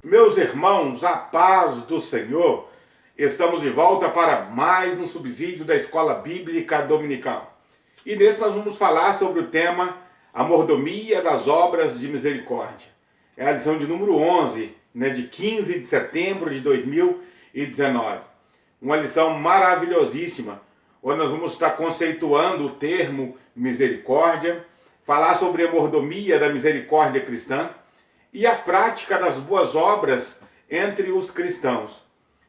Meus irmãos, a paz do Senhor, estamos de volta para mais um subsídio da Escola Bíblica Dominical. E nesse nós vamos falar sobre o tema A Mordomia das Obras de Misericórdia. É a lição de número 11, de 15 de setembro de 2019. Uma lição maravilhosíssima, onde nós vamos estar conceituando o termo misericórdia, falar sobre a mordomia da misericórdia cristã, e a prática das boas obras entre os cristãos.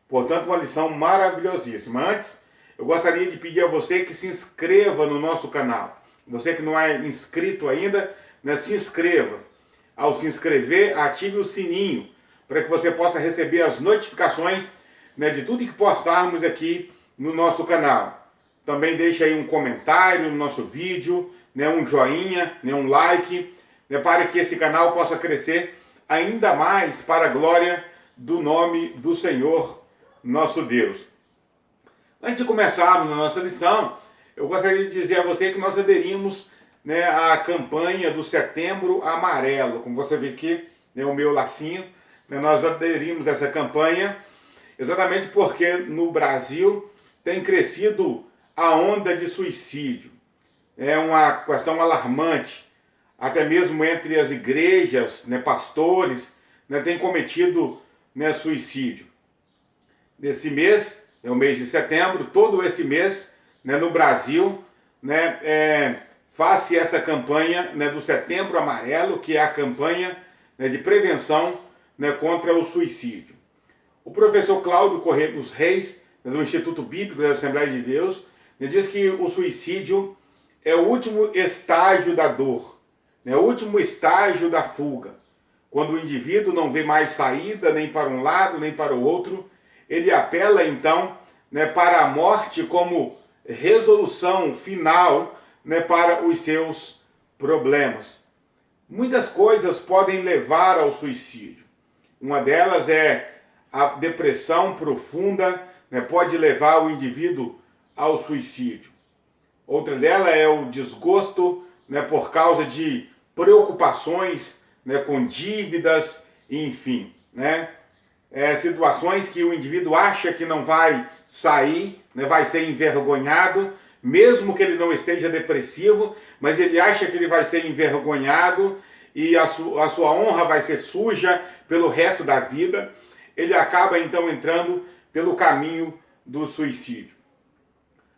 Portanto, uma lição maravilhosíssima. Antes, eu gostaria de pedir a você que se inscreva no nosso canal. Você que não é inscrito ainda, se inscreva. Ao se inscrever, ative o sininho, para que você possa receber as notificações de tudo que postarmos aqui no nosso canal. Também deixe aí um comentário no nosso vídeo, um joinha, um like, para que esse canal possa crescer ainda mais para a glória do nome do Senhor, nosso Deus. Antes de começarmos a nossa lição, eu gostaria de dizer a você que nós aderimos à campanha do Setembro Amarelo. Como você vê aqui, o meu lacinho, nós aderimos a essa campanha exatamente porque no Brasil tem crescido a onda de suicídio. É uma questão alarmante. Até mesmo entre as igrejas, pastores, têm cometido suicídio. Nesse mês, é o mês de setembro, todo esse mês, no Brasil, faz-se essa campanha do Setembro Amarelo, que é a campanha de prevenção contra o suicídio. O professor Cláudio Corrêa dos Reis, do Instituto Bíblico da Assembleia de Deus, diz que o suicídio é o último estágio da dor. É o último estágio da fuga. Quando o indivíduo não vê mais saída, nem para um lado, nem para o outro, ele apela então para a morte como resolução final para os seus problemas. Muitas coisas podem levar ao suicídio. Uma delas é a depressão profunda, pode levar o indivíduo ao suicídio. Outra delas é o desgosto por causa de preocupações com dívidas, enfim, situações que o indivíduo acha que não vai sair, vai ser envergonhado, mesmo que ele não esteja depressivo, mas ele acha que ele vai ser envergonhado e a sua honra vai ser suja pelo resto da vida. Ele acaba então entrando pelo caminho do suicídio.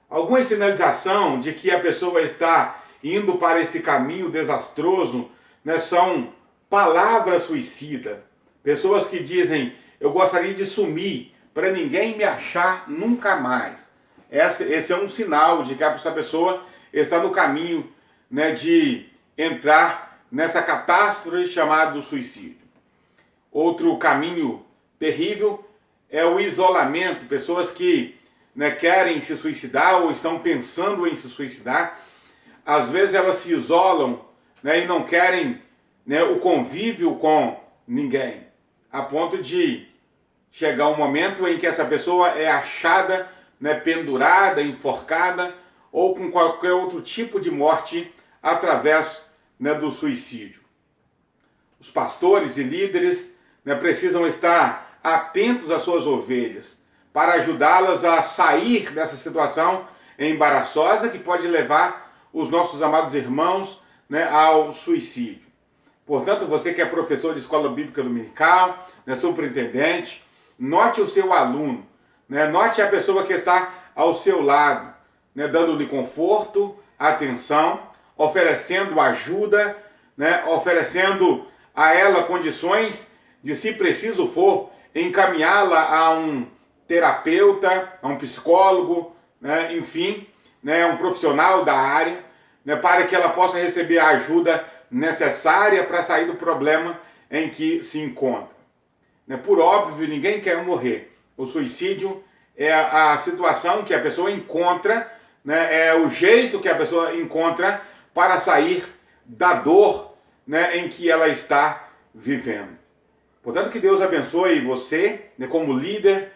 Alguma sinalização de que a pessoa está indo para esse caminho desastroso, são palavras suicidas. Pessoas que dizem, eu gostaria de sumir, para ninguém me achar nunca mais. Esse é um sinal de que essa pessoa está no caminho de entrar nessa catástrofe chamada suicídio. Outro caminho terrível é o isolamento. Pessoas que querem se suicidar ou estão pensando em se suicidar, às vezes elas se isolam e não querem o convívio com ninguém, a ponto de chegar um momento em que essa pessoa é achada pendurada, enforcada ou com qualquer outro tipo de morte através do suicídio. Os pastores e líderes precisam estar atentos às suas ovelhas para ajudá-las a sair dessa situação embaraçosa que pode levar os nossos amados irmãos ao suicídio. Portanto, você que é professor de escola bíblica dominical, superintendente, note o seu aluno, note a pessoa que está ao seu lado, dando-lhe conforto, atenção, oferecendo ajuda, oferecendo a ela condições de, se preciso for, encaminhá-la a um terapeuta, a um psicólogo, enfim, um profissional da área, para que ela possa receber a ajuda necessária para sair do problema em que se encontra. Por óbvio, ninguém quer morrer. O suicídio é a situação que a pessoa encontra, é o jeito que a pessoa encontra para sair da dor em que ela está vivendo. Portanto, que Deus abençoe você, como líder,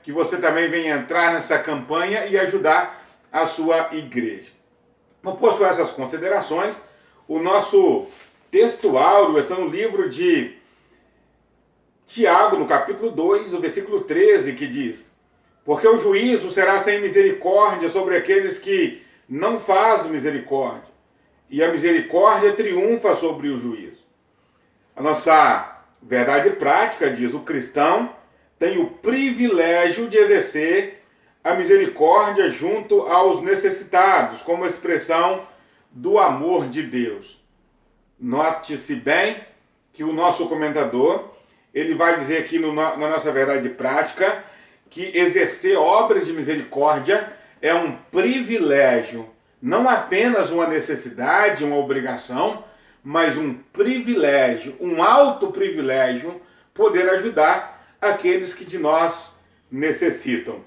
que você também venha entrar nessa campanha e ajudar a sua igreja. Posto essas considerações, o nosso texto áureo está no livro de Tiago, no capítulo 2, o versículo 13, que diz: porque o juízo será sem misericórdia sobre aqueles que não fazem misericórdia, e a misericórdia triunfa sobre o juízo. A nossa verdade prática diz: o cristão tem o privilégio de exercer a misericórdia junto aos necessitados, como expressão do amor de Deus. Note-se bem que o nosso comentador, ele vai dizer aqui na nossa verdade prática, que exercer obras de misericórdia é um privilégio, não apenas uma necessidade, uma obrigação, mas um privilégio, um alto privilégio, poder ajudar aqueles que de nós necessitam.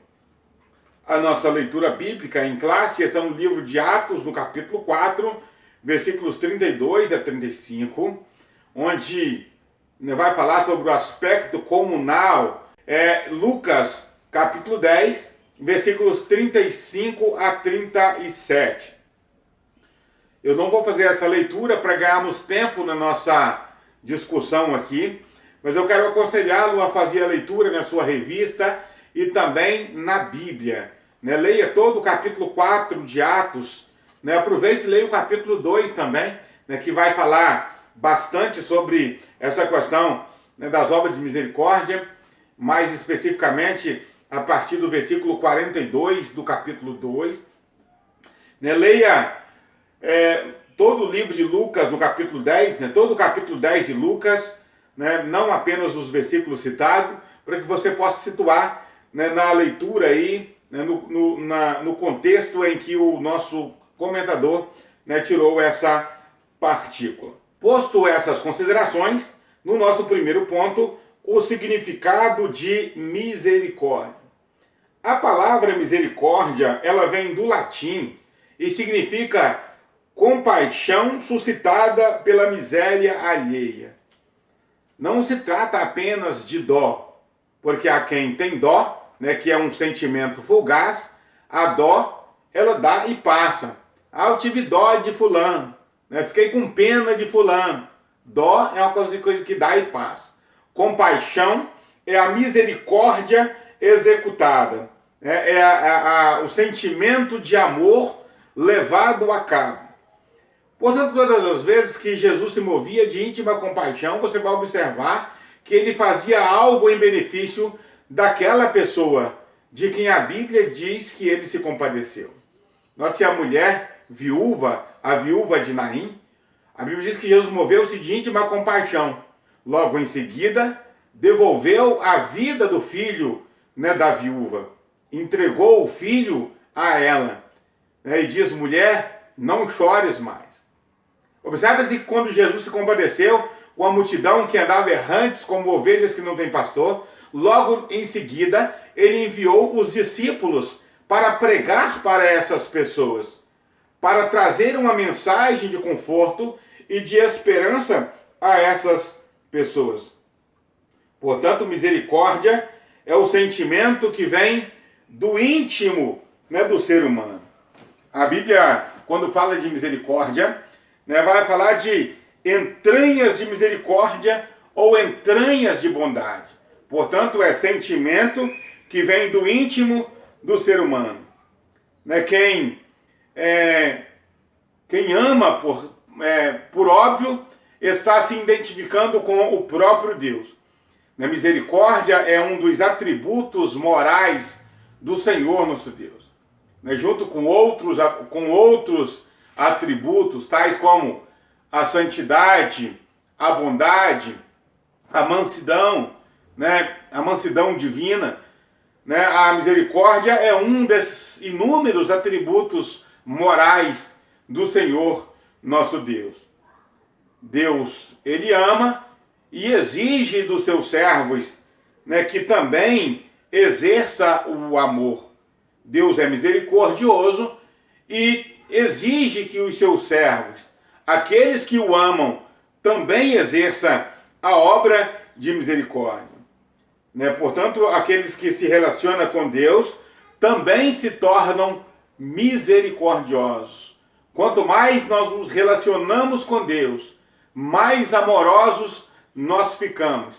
A nossa leitura bíblica em classe está no livro de Atos, no capítulo 4, versículos 32 a 35, onde vai falar sobre o aspecto comunal. Lucas, capítulo 10, versículos 35 a 37. Eu não vou fazer essa leitura para ganharmos tempo na nossa discussão aqui, mas eu quero aconselhá-lo a fazer a leitura na sua revista e também na Bíblia. Leia todo o capítulo 4 de Atos, aproveite e leia o capítulo 2 também, que vai falar bastante sobre essa questão das obras de misericórdia, mais especificamente a partir do versículo 42 do capítulo 2. Leia todo o livro de Lucas no capítulo 10, todo o capítulo 10 de Lucas, não apenas os versículos citados, para que você possa situar na leitura aí, no contexto em que o nosso comentador tirou essa partícula. Posto essas considerações, no nosso primeiro ponto, o significado de misericórdia. A palavra misericórdia, ela vem do latim e significa compaixão suscitada pela miséria alheia. Não se trata apenas de dó, porque há quem tem dó, que é um sentimento fugaz, a dó, ela dá e passa. Eu tive dó de fulano, fiquei com pena de fulano. Dó é uma coisa que dá e passa. Compaixão é a misericórdia executada. O sentimento de amor levado a cabo. Portanto, todas as vezes que Jesus se movia de íntima compaixão, você vai observar que ele fazia algo em benefício daquela pessoa de quem a Bíblia diz que ele se compadeceu. Note a mulher viúva, a viúva de Naim, a Bíblia diz que Jesus moveu-se de íntima compaixão. Logo em seguida, devolveu a vida do filho da viúva. Entregou o filho a ela. E diz: mulher, não chores mais. Observe-se que quando Jesus se compadeceu com a multidão que andava errantes como ovelhas que não têm pastor, logo em seguida ele enviou os discípulos para pregar para essas pessoas, para trazer uma mensagem de conforto e de esperança a essas pessoas. Portanto, misericórdia é o sentimento que vem do íntimo do ser humano. A Bíblia, quando fala de misericórdia, vai falar de entranhas de misericórdia ou entranhas de bondade. Portanto, é sentimento que vem do íntimo do ser humano. Quem ama, por óbvio, está se identificando com o próprio Deus. Misericórdia é um dos atributos morais do Senhor nosso Deus. Junto com outros atributos, tais como a santidade, a bondade, a mansidão, a mansidão divina, a misericórdia é um desses inúmeros atributos morais do Senhor nosso Deus. Deus, ele ama e exige dos seus servos que também exerça o amor. Deus é misericordioso e exige que os seus servos, aqueles que o amam, também exerçam a obra de misericórdia. Portanto, aqueles que se relacionam com Deus também se tornam misericordiosos. Quanto mais nós nos relacionamos com Deus, mais amorosos nós ficamos.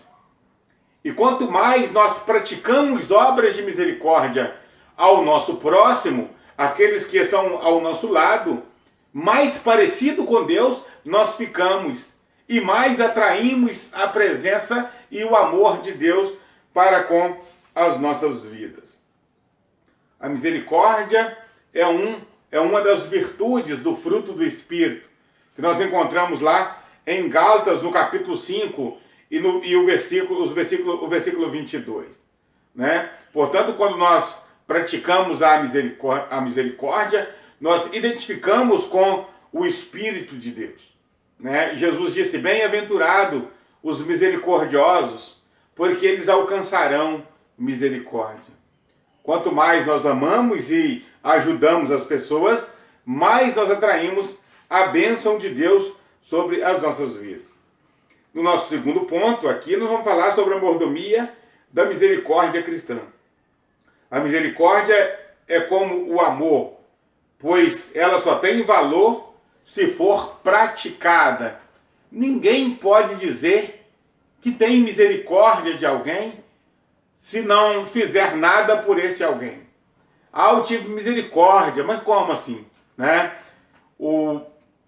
E quanto mais nós praticamos obras de misericórdia ao nosso próximo, aqueles que estão ao nosso lado, mais parecido com Deus nós ficamos e mais atraímos a presença e o amor de Deus para com as nossas vidas. A misericórdia é uma das virtudes do fruto do Espírito, que nós encontramos lá em Gálatas, no capítulo 5, e o versículo 22. Né? Portanto, quando nós praticamos a misericórdia, nós identificamos com o Espírito de Deus. Né? Jesus disse, bem-aventurado os misericordiosos, porque eles alcançarão misericórdia. Quanto mais nós amamos e ajudamos as pessoas, mais nós atraímos a bênção de Deus sobre as nossas vidas. No nosso segundo ponto aqui, nós vamos falar sobre a mordomia da misericórdia cristã. A misericórdia é como o amor, pois ela só tem valor se for praticada. Ninguém pode dizer que tem misericórdia de alguém se não fizer nada por esse alguém. Eu tive misericórdia, mas como assim? Né? O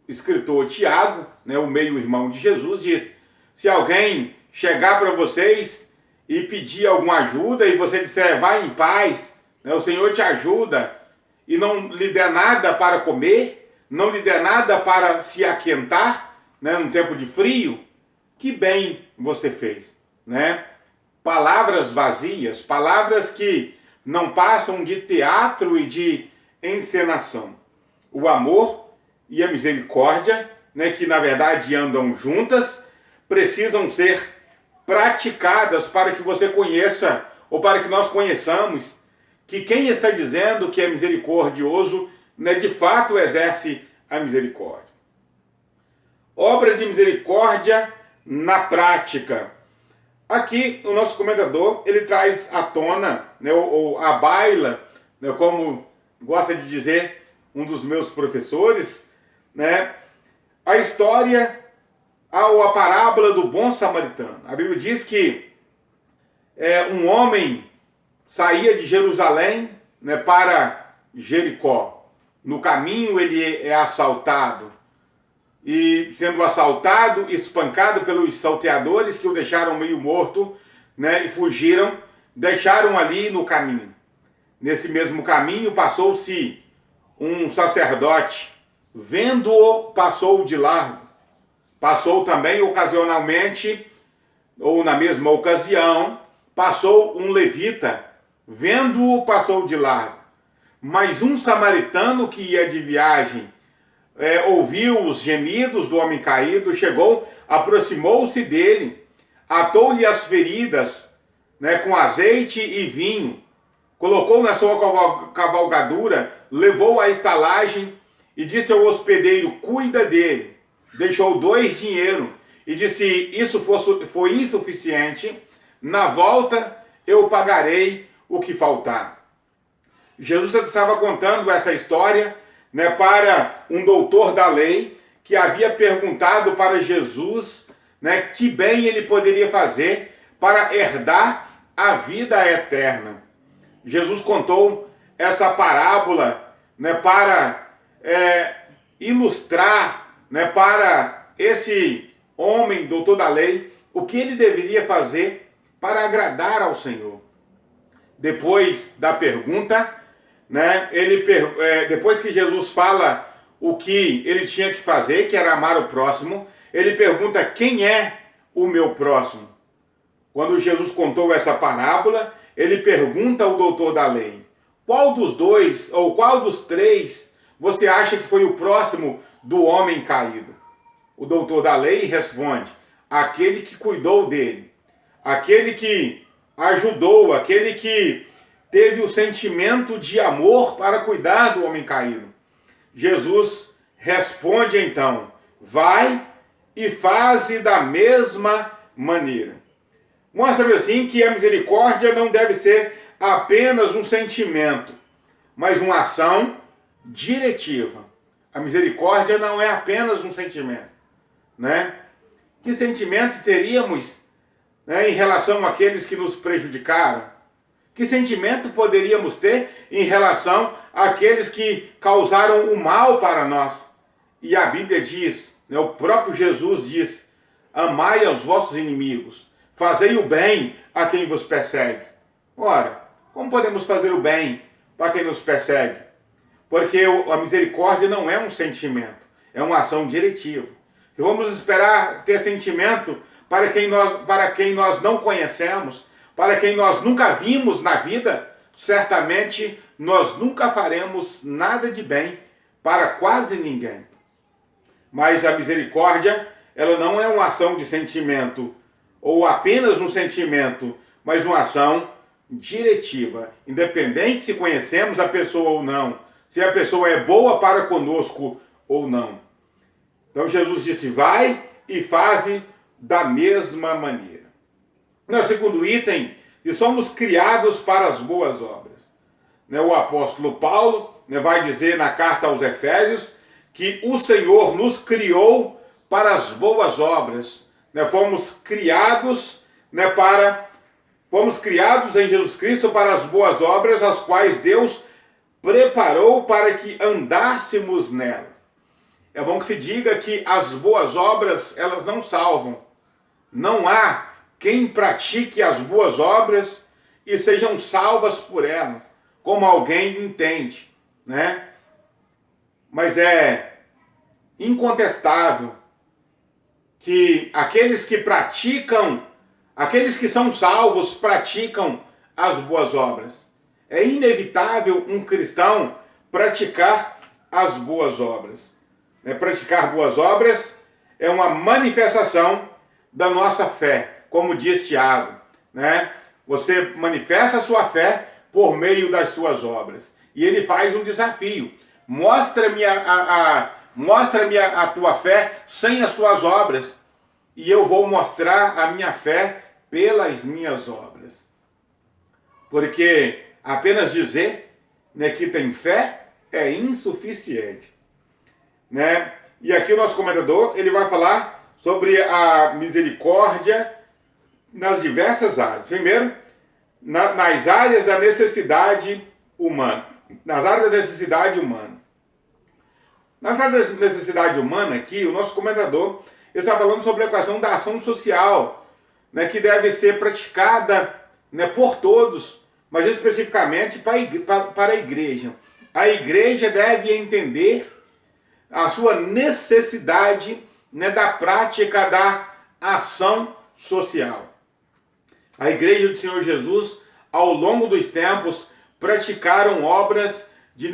escritor Tiago, né, o meio-irmão de Jesus, diz, se alguém chegar para vocês e pedir alguma ajuda e você disser, vai em paz, né, o Senhor te ajuda, e não lhe der nada para comer, não lhe der nada para se aquentar, né, num tempo de frio, que bem você fez, né? Palavras vazias, palavras que não passam de teatro e de encenação. O amor e a misericórdia, né, que na verdade andam juntas, precisam ser praticadas para que você conheça, ou para que nós conheçamos, que quem está dizendo que é misericordioso, né, de fato exerce a misericórdia. Obra de misericórdia na prática. Aqui o nosso comentador, ele traz à tona, né, ou à baila, né, como gosta de dizer um dos meus professores, né, a história ou a parábola do bom samaritano. A Bíblia diz que um homem saía de Jerusalém, né, para Jericó. No caminho ele é assaltado. E sendo assaltado, espancado pelos salteadores que o deixaram meio morto, né, e fugiram, deixaram ali no caminho. Nesse mesmo caminho passou-se um sacerdote, vendo-o, passou de largo. Passou também ocasionalmente, ou na mesma ocasião, passou um levita, vendo-o, passou de largo. Mas um samaritano que ia de viagem, ouviu os gemidos do homem caído, chegou, aproximou-se dele, atou-lhe as feridas, né, com azeite e vinho, colocou na sua cavalgadura, levou à estalagem e disse ao hospedeiro, cuida dele. Deixou 2 dinheiros e disse, isso foi insuficiente, na volta eu pagarei o que faltar. Jesus estava contando essa história, né, para um doutor da lei que havia perguntado para Jesus, né, que bem ele poderia fazer para herdar a vida eterna. Jesus contou essa parábola, né, para ilustrar, né, para esse homem, doutor da lei, o que ele deveria fazer para agradar ao Senhor. Depois da pergunta, né, depois que Jesus fala o que ele tinha que fazer, que era amar o próximo, ele pergunta, quem é o meu próximo? Quando Jesus contou essa parábola, ele pergunta ao doutor da lei, qual dos 2 ou qual dos 3 você acha que foi o próximo do homem caído? O doutor da lei responde, aquele que cuidou dele, aquele que ajudou, aquele que teve o sentimento de amor para cuidar do homem caído. Jesus responde então, vai e faze da mesma maneira. Mostra assim que a misericórdia não deve ser apenas um sentimento, mas uma ação diretiva. A misericórdia não é apenas um sentimento, né? Que sentimento teríamos né, em relação àqueles que nos prejudicaram? Que sentimento poderíamos ter em relação àqueles que causaram o mal para nós? E a Bíblia diz, né, o próprio Jesus diz: amai aos vossos inimigos, fazei o bem a quem vos persegue. Ora, como podemos fazer o bem para quem nos persegue? Porque a misericórdia não é um sentimento, é uma ação diretiva. Se vamos esperar ter sentimento para quem nós não conhecemos, para quem nós nunca vimos na vida, certamente nós nunca faremos nada de bem para quase ninguém. Mas a misericórdia, ela não é uma ação de sentimento, ou apenas um sentimento, mas uma ação diretiva, independente se conhecemos a pessoa ou não, se a pessoa é boa para conosco ou não. Então Jesus disse: vai e faze da mesma maneira. No segundo item, e somos criados para as boas obras. O apóstolo Paulo vai dizer na carta aos Efésios que o Senhor nos criou para as boas obras. Fomos criados em Jesus Cristo para as boas obras, as quais Deus preparou para que andássemos nela. É bom que se diga que as boas obras, elas não salvam. Não há quem pratique as boas obras e sejam salvas por elas, como alguém entende, né? Mas é incontestável que aqueles que são salvos, praticam as boas obras. É inevitável um cristão praticar as boas obras. Praticar boas obras é uma manifestação da nossa fé, como diz Tiago, né? Você manifesta a sua fé por meio das suas obras. E ele faz um desafio: mostra-me a tua fé sem as tuas obras, e eu vou mostrar a minha fé pelas minhas obras. Porque apenas dizer, que tem fé é insuficiente, né? E aqui o nosso comentador, ele vai falar sobre a misericórdia nas diversas áreas. Primeiro, nas áreas da necessidade humana. Nas áreas da necessidade humana. Nas áreas da necessidade humana aqui, o nosso comentador está falando sobre a questão da ação social, que deve ser praticada, por todos, mas especificamente para a igreja. A igreja deve entender a sua necessidade, da prática da ação social. A igreja do Senhor Jesus, ao longo dos tempos, praticaram obras de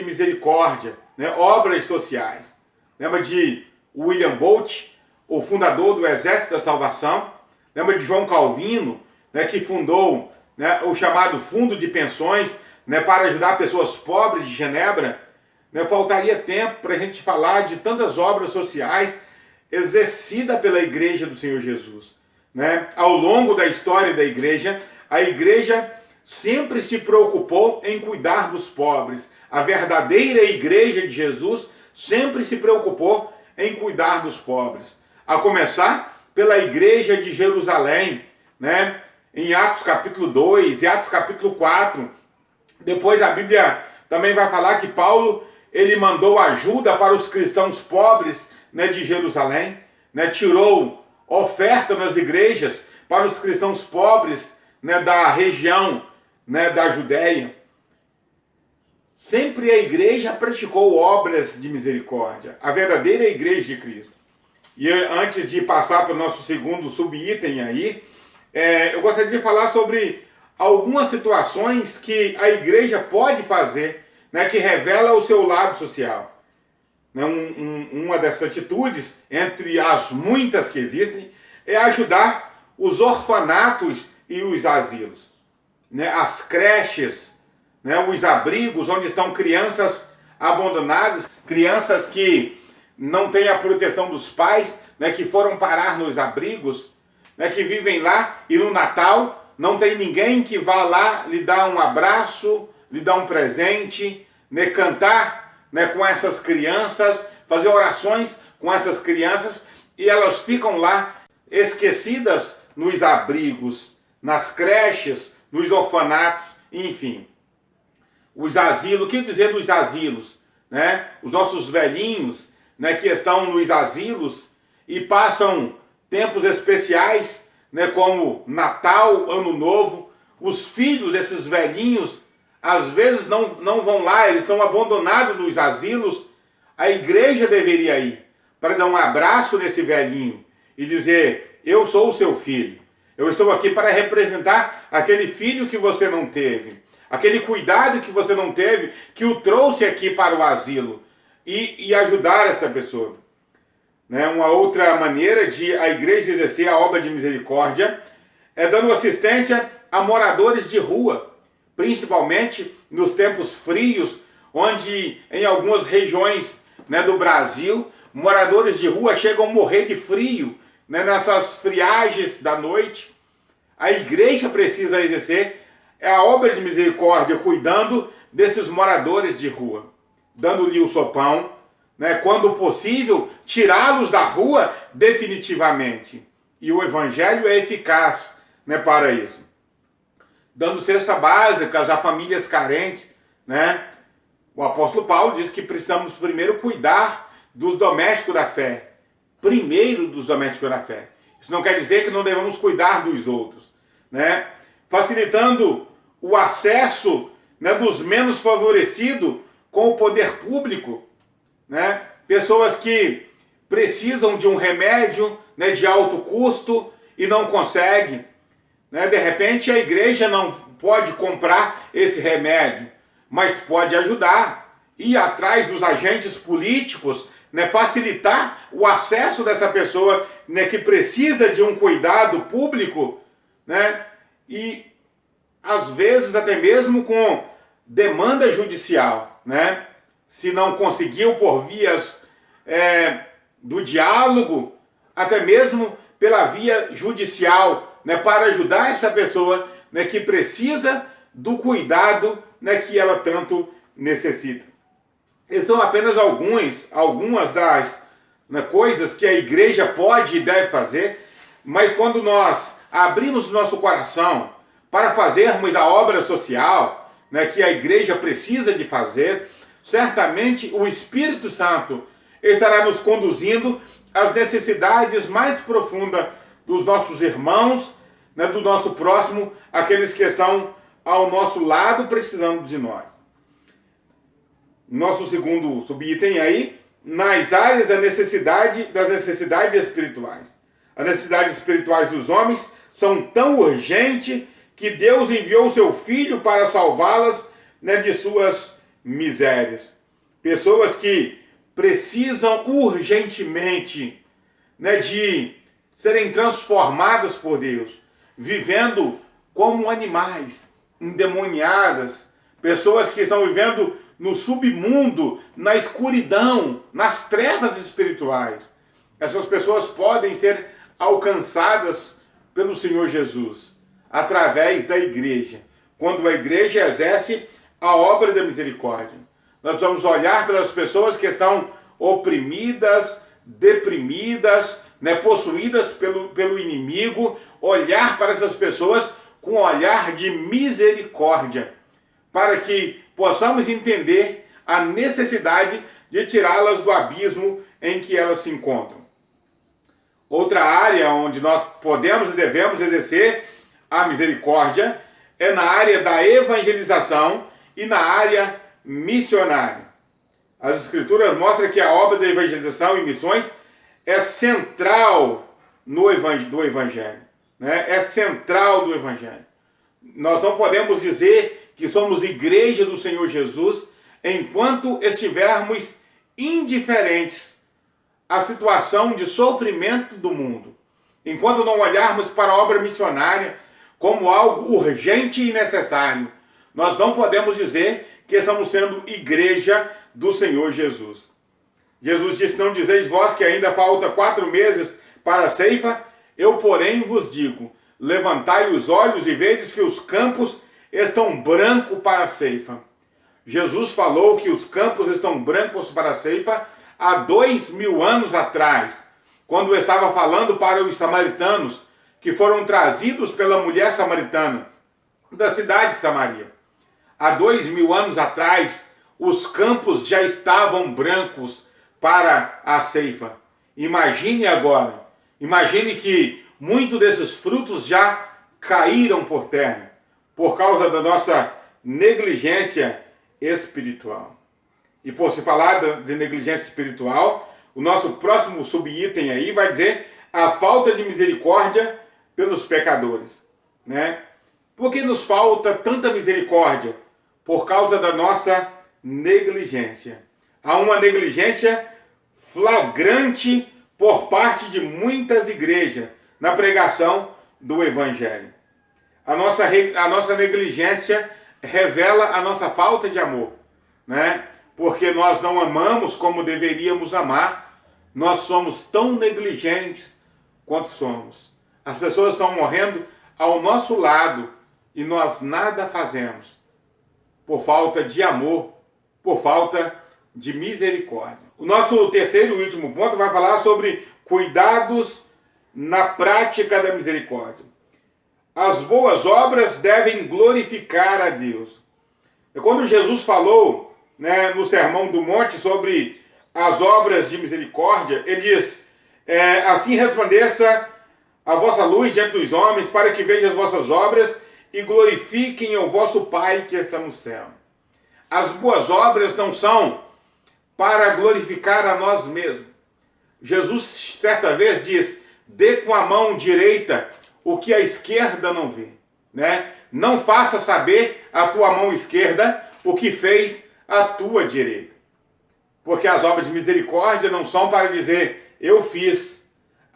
misericórdia, obras sociais. Lembra de William Bolt, o fundador do Exército da Salvação? Lembra de João Calvino, que fundou o chamado Fundo de Pensões, para ajudar pessoas pobres de Genebra? Faltaria tempo para a gente falar de tantas obras sociais exercidas pela igreja do Senhor Jesus. Ao longo da história da igreja, a igreja sempre se preocupou em cuidar dos pobres. A verdadeira igreja de Jesus sempre se preocupou em cuidar dos pobres. A começar pela igreja de Jerusalém, em Atos capítulo 2 e Atos capítulo 4. Depois a Bíblia também vai falar que Paulo, ele mandou ajuda para os cristãos pobres, de Jerusalém, tirou oferta nas igrejas para os cristãos pobres, da região, da Judéia. Sempre a igreja praticou obras de misericórdia, a verdadeira igreja de Cristo. E antes de passar para o nosso segundo subitem aí, eu gostaria de falar sobre algumas situações que a igreja pode fazer, que revela o seu lado social. Uma dessas atitudes, entre as muitas que existem, é ajudar os orfanatos e os asilos, as creches, os abrigos onde estão crianças abandonadas, crianças que não têm a proteção dos pais, que foram parar nos abrigos, que vivem lá e no Natal não tem ninguém que vá lá lhe dar um abraço, lhe dar um presente, cantar com essas crianças, fazer orações com essas crianças, e elas ficam lá esquecidas nos abrigos, nas creches, nos orfanatos, enfim. Os asilos, o que dizer dos asilos? Né? Os nossos velhinhos, né, que estão nos asilos e passam tempos especiais, né, como Natal, Ano Novo. Os filhos desses velhinhos, às vezes não vão lá, eles estão abandonados nos asilos. A igreja deveria ir para dar um abraço nesse velhinho e dizer: eu sou o seu filho, eu estou aqui para representar aquele filho que você não teve, aquele cuidado que você não teve, que o trouxe aqui para o asilo, e ajudar essa pessoa. Né? Uma outra maneira de a igreja exercer a obra de misericórdia é dando assistência a moradores de rua, principalmente nos tempos frios, onde em algumas regiões, né, do Brasil, moradores de rua chegam a morrer de frio, né, nessas friagens da noite. A igreja precisa exercer a obra de misericórdia, cuidando desses moradores de rua, dando-lhe o sopão, né, quando possível, tirá-los da rua definitivamente. E o evangelho é eficaz, né, para isso. Dando cesta básica a famílias carentes, né? O apóstolo Paulo diz que precisamos primeiro cuidar dos domésticos da fé. Primeiro dos domésticos da fé. Isso não quer dizer que não devemos cuidar dos outros, né? Facilitando o acesso, né, dos menos favorecidos com o poder público, né? Pessoas que precisam de um remédio, né, de alto custo e não conseguem. Né? De repente a igreja não pode comprar esse remédio, mas pode ajudar, ir atrás dos agentes políticos, né, facilitar o acesso dessa pessoa, né, que precisa de um cuidado público, né, e às vezes até mesmo com demanda judicial, né, se não conseguiu por vias do diálogo, até mesmo pela via judicial, né, para ajudar essa pessoa, né, que precisa do cuidado, né, que ela tanto necessita. Essas são apenas algumas das, né, coisas que a igreja pode e deve fazer, mas quando nós abrimos nosso coração para fazermos a obra social, né, que a igreja precisa de fazer, certamente o Espírito Santo estará nos conduzindo às necessidades mais profundas dos nossos irmãos, né, do nosso próximo, aqueles que estão ao nosso lado precisando de nós. Nosso segundo subitem aí, nas áreas das necessidades espirituais. As necessidades espirituais dos homens são tão urgentes que Deus enviou o seu Filho para salvá-las, né, de suas misérias. Pessoas que precisam urgentemente, né, de serem transformadas por Deus, vivendo como animais, endemoniadas, pessoas que estão vivendo no submundo, na escuridão, nas trevas espirituais. Essas pessoas podem ser alcançadas pelo Senhor Jesus, através da igreja, quando a igreja exerce a obra da misericórdia. Nós vamos olhar pelas pessoas que estão oprimidas, deprimidas, né, possuídas pelo inimigo, olhar para essas pessoas com um olhar de misericórdia, para que possamos entender a necessidade de tirá-las do abismo em que elas se encontram. Outra área onde nós podemos e devemos exercer a misericórdia é na área da evangelização e na área missionária. As Escrituras mostram que a obra da evangelização e missões é central do Evangelho. Né? É central do Evangelho. Nós não podemos dizer que somos igreja do Senhor Jesus enquanto estivermos indiferentes à situação de sofrimento do mundo. Enquanto não olharmos para a obra missionária como algo urgente e necessário, nós não podemos dizer que estamos sendo igreja do Senhor Jesus. Jesus disse: não dizeis vós que ainda falta 4 meses para a ceifa? Eu, porém, vos digo, levantai os olhos e vedes que os campos estão brancos para a ceifa. Jesus falou que os campos estão brancos para a ceifa há 2000 anos atrás, quando estava falando para os samaritanos que foram trazidos pela mulher samaritana da cidade de Samaria. Há 2000 anos atrás, os campos já estavam brancos para a ceifa. Imagine agora, imagine que muitos desses frutos já caíram por terra, por causa da nossa negligência espiritual. E por se falar de negligência espiritual, o nosso próximo subitem aí vai dizer a falta de misericórdia pelos pecadores, né? Por que nos falta tanta misericórdia? Por causa da nossa negligência. Há uma negligência flagrante por parte de muitas igrejas na pregação do Evangelho. A nossa negligência revela a nossa falta de amor, né? Porque nós não amamos como deveríamos amar, nós somos tão negligentes quanto somos. As pessoas estão morrendo ao nosso lado e nós nada fazemos por falta de amor, por falta de misericórdia. O nosso terceiro e último ponto vai falar sobre cuidados na prática da misericórdia. As boas obras devem glorificar a Deus. E quando Jesus falou, né, no Sermão do Monte sobre as obras de misericórdia, ele diz, assim resplandeça a vossa luz diante dos homens, para que vejam as vossas obras e glorifiquem o vosso Pai que está no céu. As boas obras não são para glorificar a nós mesmos. Jesus, certa vez, diz, dê com a mão direita o que a esquerda não vê, né? Não faça saber a tua mão esquerda o que fez a tua direita. Porque as obras de misericórdia não são para dizer, eu fiz.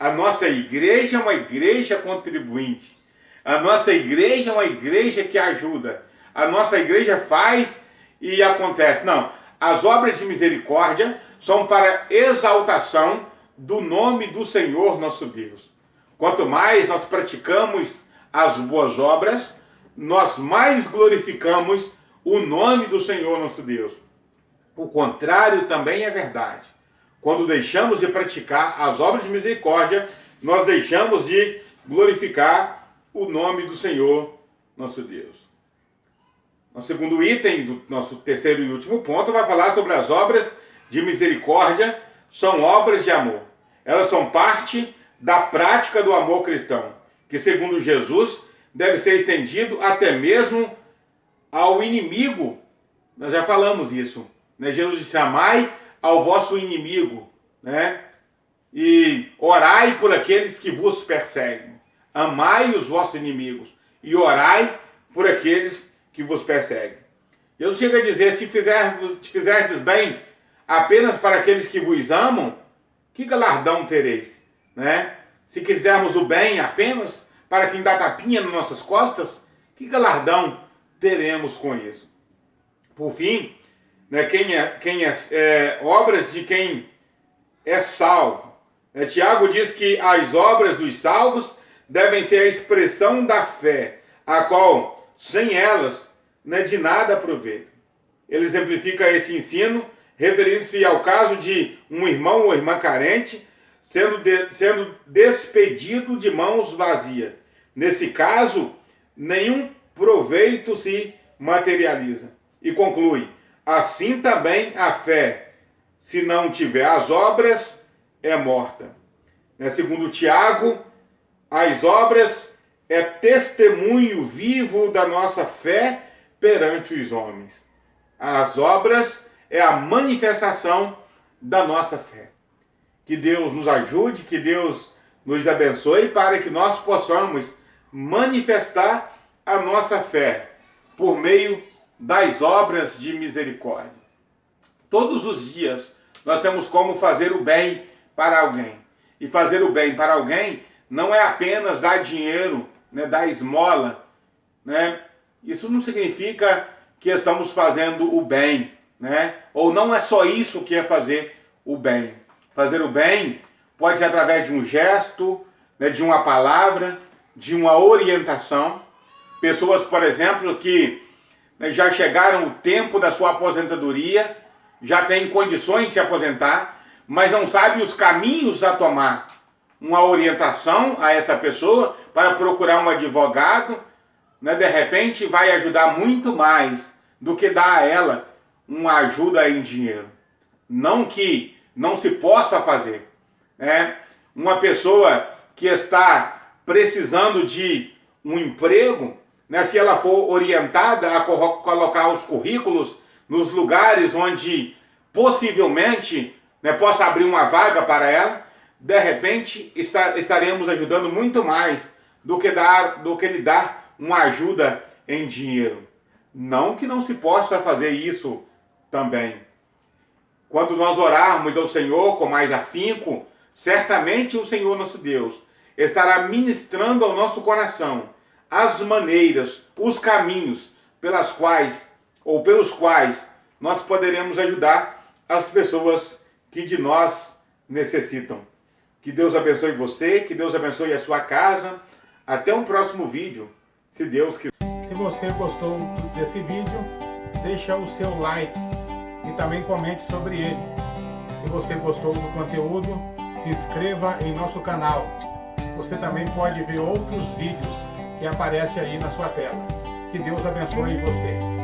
A nossa igreja é uma igreja contribuinte. A nossa igreja é uma igreja que ajuda. A nossa igreja faz e acontece. Não, as obras de misericórdia são para exaltação do nome do Senhor nosso Deus. Quanto mais nós praticamos as boas obras, nós mais glorificamos o nome do Senhor nosso Deus. O contrário também é verdade. Quando deixamos de praticar as obras de misericórdia, nós deixamos de glorificar o nome do Senhor nosso Deus. O segundo item do nosso terceiro e último ponto vai falar sobre as obras de misericórdia, são obras de amor. Elas são parte da prática do amor cristão, que segundo Jesus deve ser estendido até mesmo ao inimigo. Nós já falamos isso, né? Jesus disse, amai ao vosso inimigo, né? E orai por aqueles que vos perseguem. Amai os vossos inimigos e orai por aqueles que vos perseguem. Jesus chega a dizer, se fizerdes bem apenas para aqueles que vos amam, que galardão tereis, né? Se quisermos o bem apenas para quem dá tapinha nas nossas costas, que galardão teremos com isso? Por fim, né, obras de quem é salvo. Tiago diz que as obras dos salvos devem ser a expressão da fé, a qual, sem elas, de nada aproveita. Ele exemplifica esse ensino, referindo-se ao caso de um irmão ou irmã carente, sendo despedido de mãos vazias. Nesse caso, nenhum proveito se materializa. E conclui, assim também a fé, se não tiver as obras, é morta. Segundo Tiago, as obras é testemunho vivo da nossa fé perante os homens. As obras é a manifestação da nossa fé. Que Deus nos ajude, que Deus nos abençoe para que nós possamos manifestar a nossa fé por meio das obras de misericórdia. Todos os dias nós temos como fazer o bem para alguém. E fazer o bem para alguém não é apenas dar dinheiro, dar esmola, né? Isso não significa que estamos fazendo o bem, né? Ou não é só isso que é fazer o bem. Fazer o bem pode ser através de um gesto, de uma palavra, de uma orientação. Pessoas, por exemplo, que já chegaram o tempo da sua aposentadoria, já têm condições de se aposentar, mas não sabem os caminhos a tomar uma orientação a essa pessoa para procurar um advogado, né? De repente vai ajudar muito mais do que dar a ela uma ajuda em dinheiro. Não que não se possa fazer, né? Uma pessoa que está precisando de um emprego, né? Se ela for orientada a colocar os currículos nos lugares onde possivelmente, né, possa abrir uma vaga para ela, de repente estaremos ajudando muito mais do que lhe dar uma ajuda em dinheiro. Não que não se possa fazer isso também. Quando nós orarmos ao Senhor com mais afinco, certamente o Senhor nosso Deus estará ministrando ao nosso coração as maneiras, os caminhos pelos quais nós poderemos ajudar as pessoas que de nós necessitam. Que Deus abençoe você, que Deus abençoe a sua casa. Até um próximo vídeo, se Deus quiser. Se você gostou desse vídeo, deixa o seu like e também comente sobre ele. Se você gostou do conteúdo, se inscreva em nosso canal. Você também pode ver outros vídeos que aparecem aí na sua tela. Que Deus abençoe você.